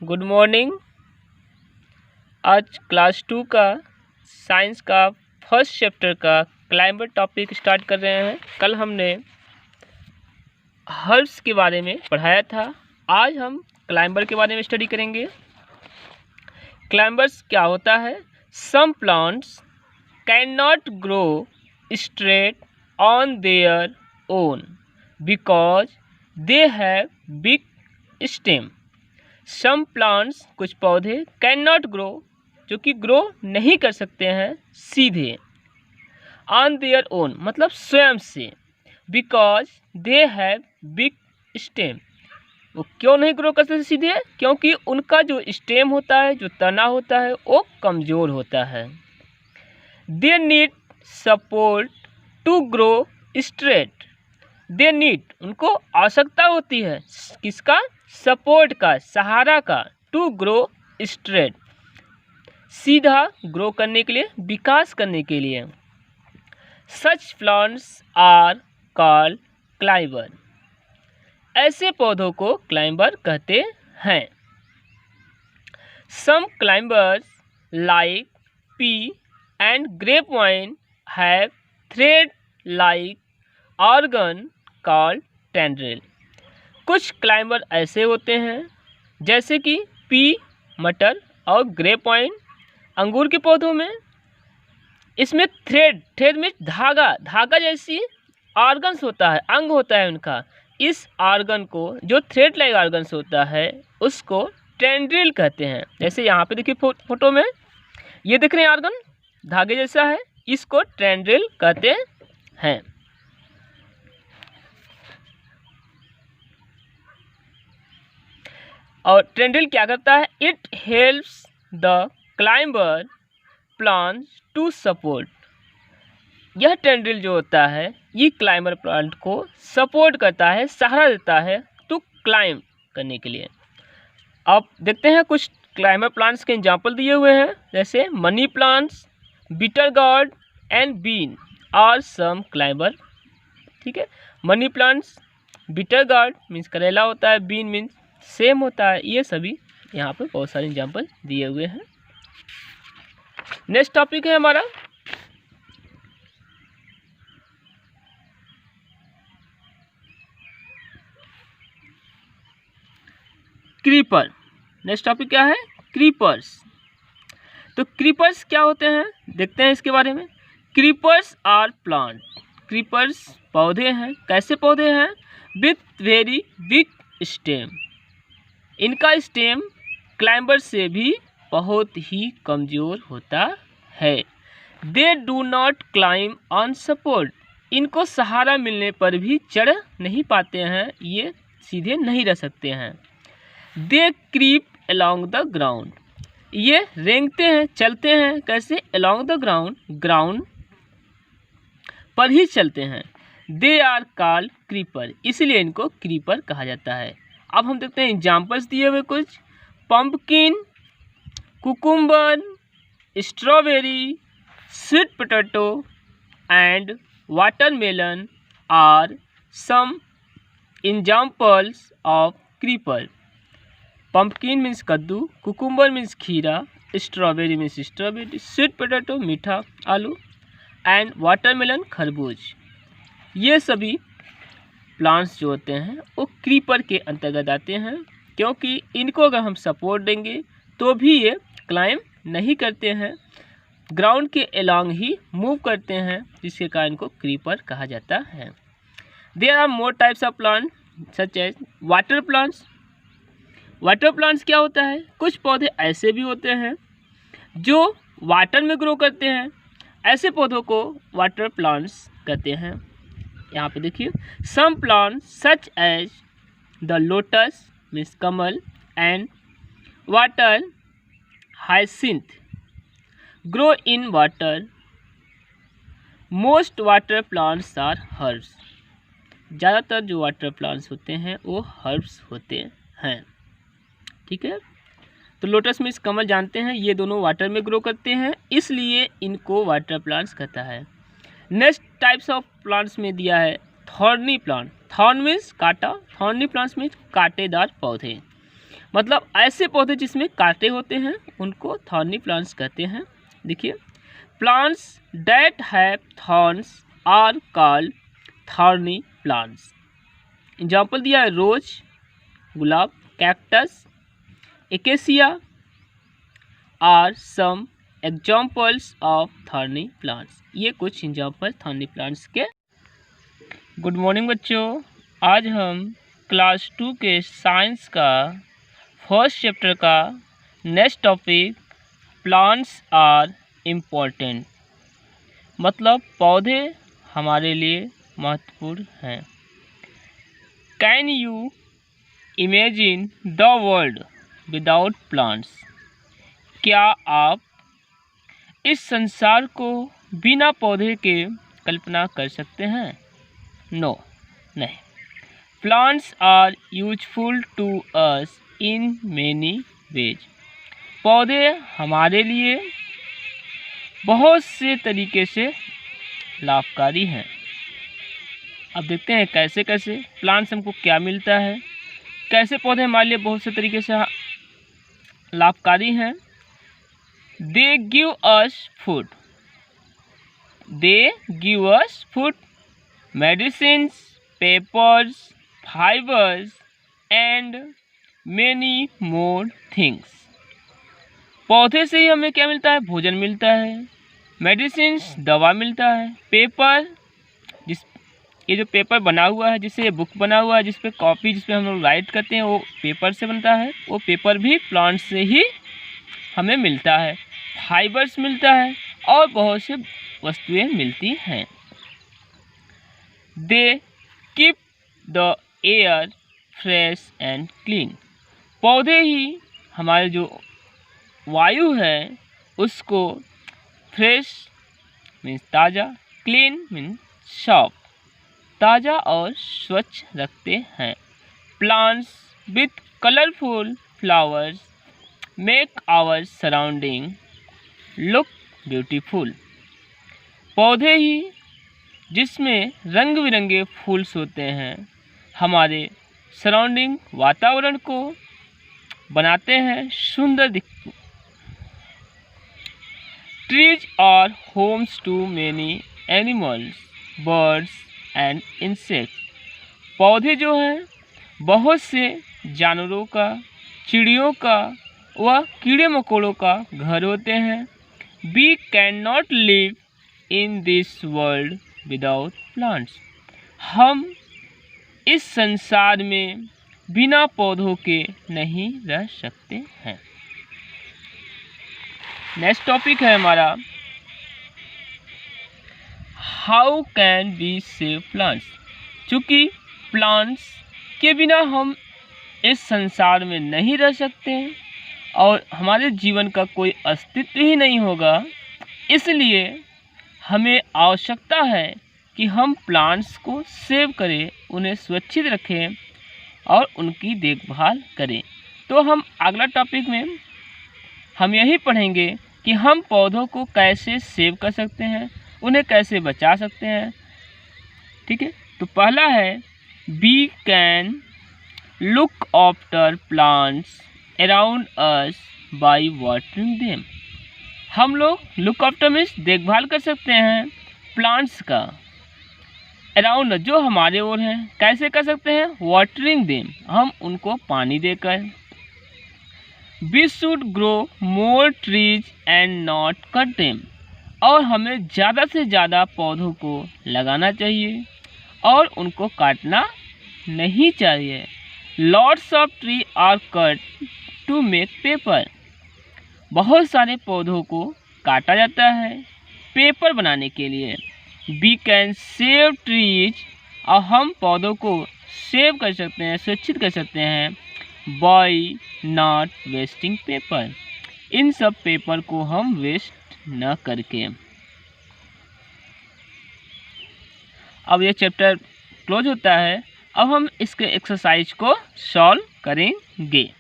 Good morning. आज class 2 का science का फर्स्ट चैप्टर का क्लाइमेट टॉपिक स्टार्ट कर रहे हैं। कल हमने हर्ब्स के बारे में पढ़ाया था। आज हम क्लाइंबर के बारे में स्टडी करेंगे। क्लाइंबर्स क्या होता है? Some plants can not grow straight on their own because they have big stem. Some plants, कुछ पौधे, कैन नॉट ग्रो, जो कि ग्रो नहीं कर सकते हैं सीधे, ऑन देयर ओन मतलब स्वयं से, because they have big stem. वो क्यों नहीं ग्रो कर सकते सीधे? क्योंकि उनका जो स्टेम होता है, जो तना होता है, वो कमज़ोर होता है। They need support to grow straight. They need, उनको आवश्यकता होती है किसका? सपोर्ट का, सहारा का। टू ग्रो स्ट्रेट, सीधा ग्रो करने के लिए, विकास करने के लिए। Such plants are called climber. ऐसे पौधों को क्लाइंबर कहते हैं। Some climbers like pea and grape vine have thread like organ called tendril. कुछ क्लाइंबर ऐसे होते हैं जैसे कि पी मटर और ग्रेप वाइन अंगूर के पौधों में, इसमें थ्रेड में धागा जैसी ऑर्गन्स होता है, अंग होता है उनका। इस ऑर्गन को, जो थ्रेड लाइक ऑर्गन्स होता है, उसको टेंड्रिल कहते हैं। जैसे यहाँ पे देखिए फोटो में ये दिख रहे हैं ऑर्गन, धागे जैसा है, इसको टेंड्रिल कहते हैं। और टेंड्रिल क्या करता है? It helps the climber plants to support. यह टेंड्रिल जो होता है, ये क्लाइंबर प्लांट को सपोर्ट करता है, सहारा देता है टू क्लाइंब करने के लिए। अब देखते हैं कुछ क्लाइंबर प्लांट्स के एग्जाम्पल दिए हुए हैं, जैसे money plants, bitter gourd and bean are some climber. ठीक है, money plants, bitter gourd means करेला होता है, बीन मीन्स सेम होता है। ये सभी यहाँ पे बहुत सारे एग्जाम्पल दिए हुए हैं। नेक्स्ट टॉपिक है हमारा क्रीपर। नेक्स्ट टॉपिक क्या है? क्रीपर्स। तो क्रीपर्स क्या होते हैं, देखते हैं इसके बारे में। Creepers are plant. क्रीपर्स पौधे हैं। कैसे पौधे हैं? With very big stem. इनका स्टेम क्लाइंबर से भी बहुत ही कमज़ोर होता है। They do not climb on support. इनको सहारा मिलने पर भी चढ़ नहीं पाते हैं, ये सीधे नहीं रह सकते हैं। दे क्रीप अलोंग द ग्राउंड। ये रेंगते हैं, चलते हैं। कैसे? अलोंग द ग्राउंड, ग्राउंड पर ही चलते हैं। दे आर कॉल्ड क्रीपर, इसलिए इनको क्रीपर कहा जाता है। अब हम देखते हैं एग्जाम्पल्स दिए हुए कुछ। Pumpkin, cucumber, strawberry, sweet potato and watermelon are some examples of creeper. Pumpkin means कद्दू, कुकुम्बर मीन्स खीरा, strawberry means strawberry, sweet potato मीठा आलू एंड वाटरमेलन खरबूज। ये सभी प्लांट्स जो होते हैं वो क्रीपर के अंतर्गत आते हैं, क्योंकि इनको अगर हम सपोर्ट देंगे तो भी ये क्लाइंब नहीं करते हैं, ग्राउंड के अलोंग ही मूव करते हैं, जिसके कारण इनको क्रीपर कहा जाता है। There are more types of plant such as water plants. Water plants क्या होता है? कुछ पौधे ऐसे भी होते हैं जो वाटर में ग्रो करते हैं। ऐसे पौधों को वाटर प्लांट्स कहते हैं। यहाँ पे देखिए, some plants such as the lotus means कमल and water hyacinth grow in water. Most water plants are herbs. ज़्यादातर जो वाटर प्लांट्स होते हैं वो हर्ब्स होते हैं। ठीक है, तो लोटस मीन्स कमल जानते हैं, ये दोनों वाटर में ग्रो करते हैं, इसलिए इनको वाटर प्लांट्स कहता है। नेक्स्ट टाइप्स ऑफ प्लांट्स में दिया है थॉर्नी प्लांट। थॉर्न मीन्स कांटा, थॉर्नी प्लांट्स मीन्स कांटेदार पौधे। मतलब ऐसे पौधे जिसमें कांटे होते हैं उनको थॉर्नी प्लांट्स कहते हैं। देखिए, plants that have thorns are called thorny plants. Example दिया है रोज, गुलाब, cactus, acacia are some examples of thorny plants. ये कुछ एग्जाम्पल थॉर्नी प्लांट्स के। गुड मॉर्निंग बच्चों, आज हम क्लास 2 के साइंस का फर्स्ट चैप्टर का next topic plants are important, मतलब पौधे हमारे लिए महत्वपूर्ण हैं। Can you imagine the world without plants? क्या आप इस संसार को बिना पौधे के कल्पना कर सकते हैं? नो, नहीं। Plants are useful to us in many ways. पौधे हमारे लिए बहुत से तरीके से लाभकारी हैं। अब देखते हैं कैसे कैसे प्लांट्स हमको क्या मिलता है, कैसे पौधे हमारे लिए बहुत से तरीके से लाभकारी हैं। They give us food, they give us food, medicines, papers, fibres and many more things. पौधे से ही हमें क्या मिलता है? भोजन मिलता है, मेडिसिन्स दवा मिलता है, पेपर ये जो पेपर बना हुआ है, जिससे ये बुक बना हुआ है, जिस पे कॉपी जिस पे हम लोग राइट करते हैं वो पेपर से बनता है, वो पेपर भी प्लांट से ही हमें मिलता है। फाइबर्स मिलता है और बहुत से वस्तुएं मिलती हैं। They keep the air fresh and clean. पौधे ही हमारे जो वायु है उसको फ्रेश मीन्स ताज़ा, क्लीन मीन्स साफ, ताज़ा और स्वच्छ रखते हैं। Plants with colourful flowers make our surrounding look beautiful. पौधे ही जिसमें रंग बिरंगे फूल होते हैं हमारे सराउंडिंग वातावरण को बनाते हैं सुंदर trees are homes to many animals, birds and insect. पौधे जो हैं बहुत से जानवरों का, चिड़ियों का व कीड़े मकोड़ों का घर होते हैं। We can not live in this world without plants. हम इस संसार में बिना पौधों के नहीं रह सकते हैं। नेक्स्ट टॉपिक है हमारा how can we save plants. चूँकि प्लांट्स के बिना हम इस संसार में नहीं रह सकते हैं और हमारे जीवन का कोई अस्तित्व ही नहीं होगा, इसलिए हमें आवश्यकता है कि हम प्लांट्स को सेव करें, उन्हें सुरक्षित रखें और उनकी देखभाल करें। तो हम अगला टॉपिक में हम यही पढ़ेंगे कि हम पौधों को कैसे सेव कर सकते हैं, उन्हें कैसे बचा सकते हैं। ठीक है, तो पहला है we can look after plants around us by watering them. हम लोग लुक आफ्टर मीन्स देखभाल कर सकते हैं प्लांट्स का, अराउंड जो हमारे ओर हैं। कैसे कर सकते हैं? वाटरिंग देम, हम उनको पानी देकर। We should grow more trees and not cut them. और हमें ज़्यादा से ज़्यादा पौधों को लगाना चाहिए और उनको काटना नहीं चाहिए। Lots of tree are cut to make paper. बहुत सारे पौधों को काटा जाता है पेपर बनाने के लिए। वी कैन सेव ट्रीज, और हम पौधों को सेव कर सकते हैं, सुरक्षित कर सकते हैं बाय नॉट वेस्टिंग पेपर, इन सब पेपर को हम वेस्ट न करके। अब ये चैप्टर क्लोज होता है। अब हम इसके एक्सरसाइज को सॉल्व करेंगे।